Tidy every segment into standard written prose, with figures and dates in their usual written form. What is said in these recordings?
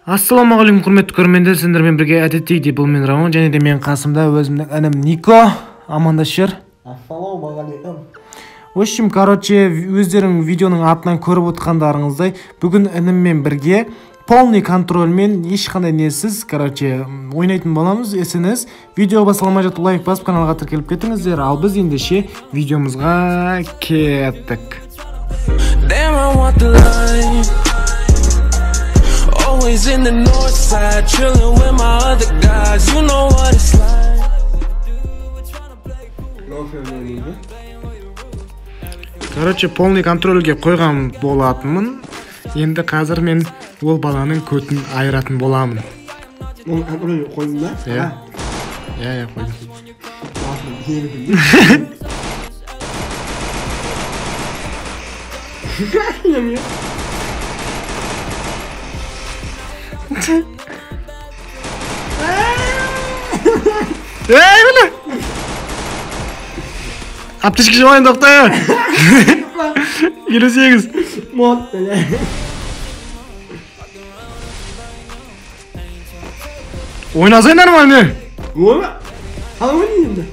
Ассаламағалейкум құрметті көрермендер, сендермен бірге әдеттегідей бұл мен Рамон және де мен қасымда өзімнің інім Нико. Амандасшы. Ассаламағалейкум. В общем, өздерің видеоның атынан көріп отқандарыңыздай, бүгін ініммен бірге полный контрольмен ешқандай несіз, ойнайтын боламыз. СНС видео басылмай жатып лайк басып каналға тіркеліп кетіңіздер. Ал біз ендеше видеомызға кеттік. Always in the north side, chilling with my other guys. You know what it's like. Полный контрольге қойған болатынмын. Енді қазір мен ол баланың көтін айыратын боламын. Ол контрольге қойдың ба? Иә, қойдым. Ей, бля! Аптечка жамайын тоқтай. 58. Мот, бля. Ойнасай нормально. Ойна. Қалай ойнайын?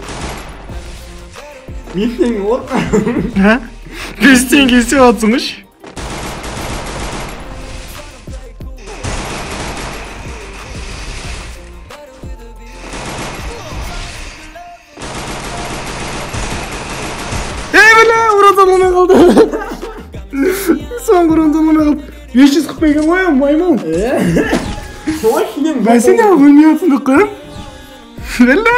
Мектен орқа. 5 теңге істеп атсың ғыш. Орамай қалды. Соңғы орамай қалды. 545 қоям, маймыл. Солай шынем. Бәсен ал бөлмейатсын деп қойым. Бәлі.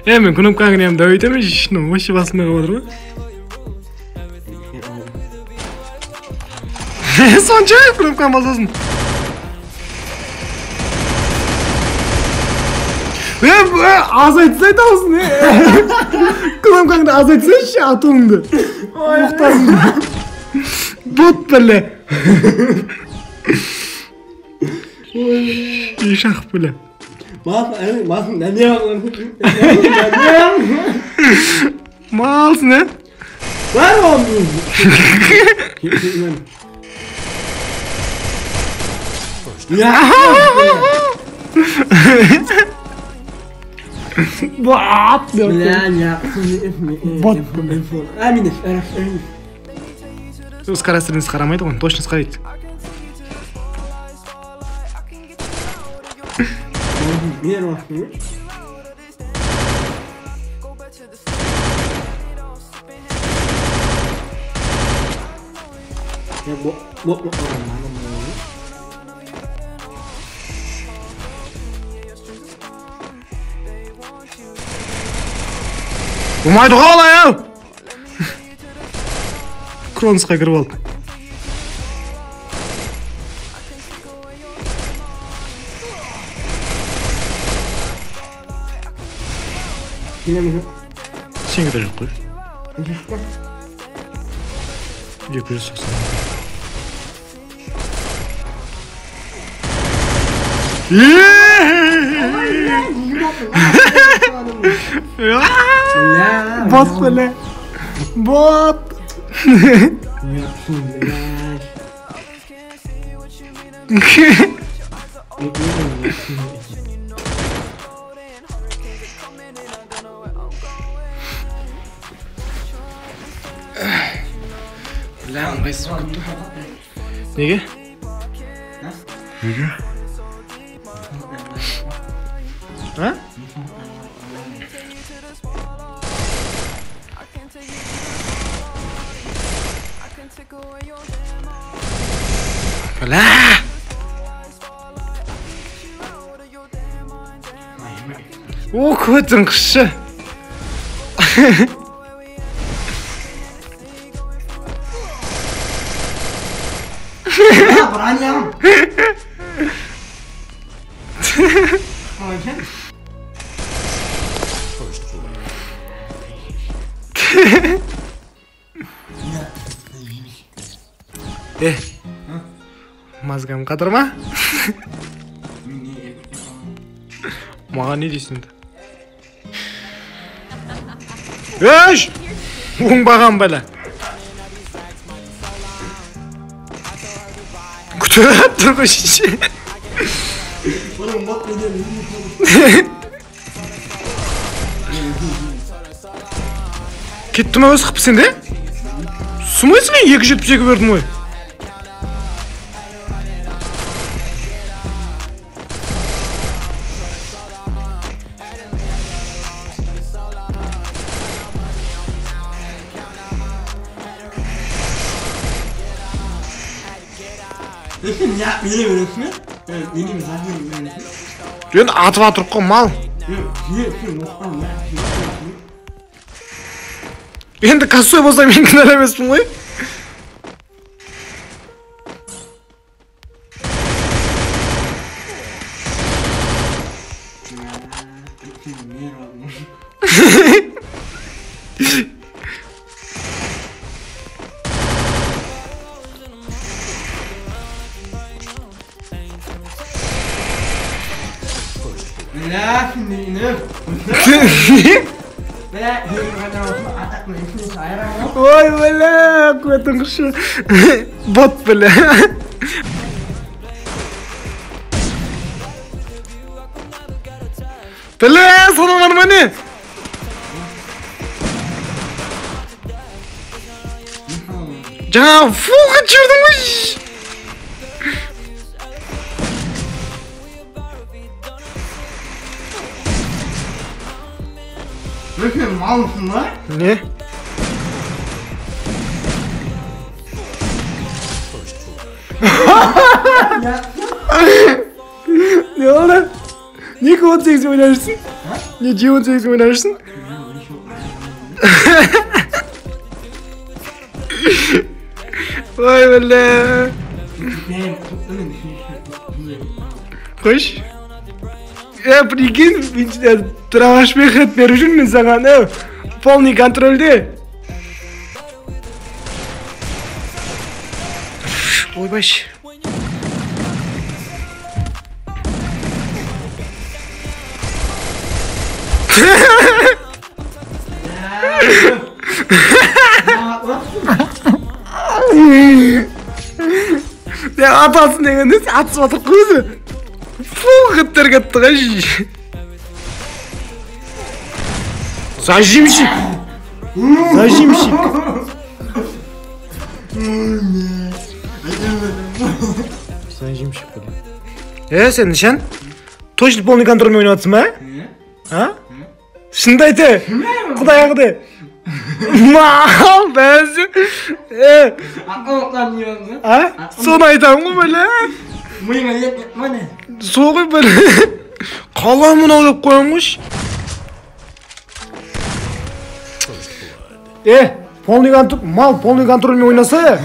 Мен кнопкаға нем дәует емес, вообще басылмай қаладыр ма? Соншай кнопкаға басасын. Азайтсай таусын, кнопкаңды азайтсайшы атуыңды. Оқтасың. Бот білі. Ешақ білі. Масын нәне ағылыр. Малсың, Бар оғын. Бот! Бля, Бот. Әмінеш, Өз қарастырыңыз қарамайды ғой, точно қарайды. Мен уақытың. Болмайды қалай, ау! Кронысқа кіріп алды. Сенге де жоқ қой. 290. Бот білі. Бот. Неге? Неге? А? Бля! О, көтің қышы! Браням! Мазгам қатырма? Маған не дейсіңді? Өш! Оңбаған бәлі. Күтіп тұрғыш іші. Oğlum bak ne diyor? Кетті ма өзі қып сен де? Сумайсың мен 272 бердім ой. Düşün ya beni veriyorsun. Evet benim zaten veriyorsun. Енді атып атырып қой мал. Енді косой болса мен кінәлі емеспін ғой. Ya şimdi yine. Ve Ой, бля, көтің құшы. Бот, бля. Бля, соның бар ма не? Жаңа фулға жүрдің ғой. Düşün malsın lan. Ne? Ne oldu? Niye G18 oynarsın? Niye G18 oynarsın? Vay valla. Koş. Ya прикинь, травашпен хат беріп жүрмін саған, полный контрольде. Ойбаш. Ya атасың дегенде атысып атыр көзі. Фу, қыттар кетті ғаш. Зажимщик. Зажимщик. Зажимщик, бля. Сен нишан? Точно полный контрольмен ойнаватсың ба? А? Шынды айты. Құдай ақыды. Мал, бәзі. Ақылықтан не oldu? А? Соны айтамын ғой, бля. Миыңа жетме не? Соғай, бля. Қала мынау деп қоям қойшы. Полный контроль, мал полный контрольмен ойнаса.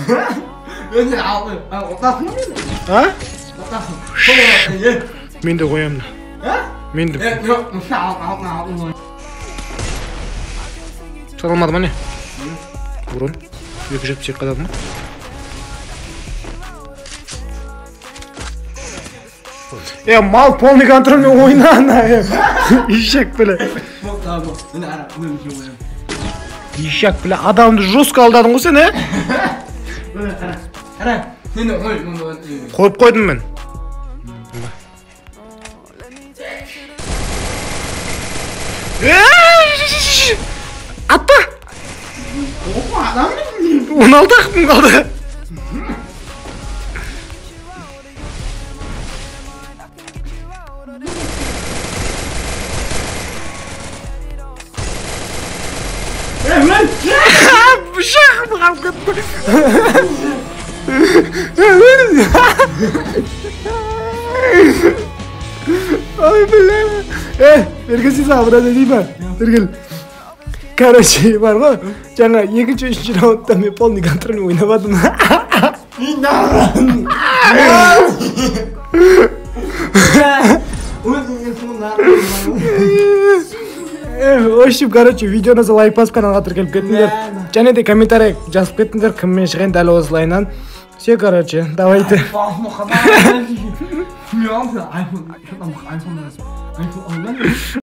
Önce aldı. Otasın mı? А? Otasın. Sonra Мен де қоямын. Ha? Мен де. Yok, aldı. Çalamadı mı ne? Vurun. 272 kadar mı? Ya mal полный контрольмен ойна ана. Ишек böyle. Bak abi. Ne ara? Böyle bir şey oluyor. Ишек böyle adamды жестко алдадың ғой сен, Böyle ara. Ara. Seni koy bunu. Қойып қойдым мен. Atma. Opa adam mı? 16 hakkım kaldı. Hemen. Bıçak mı kalktı? Ay billahi. Erkesiz abi burada değil mi? Ergel. Короче, бар ғой. Жаңа 2-3 раундта мен полный контрольмен ойнавадым. В общем, короче, видеоны лайк басып каналға тіркеліп кетіңдер. Және де комментарий жазып кетіңдер, кіммен шығайын дәл осылайынан. Все, короче, давайте. iPhone.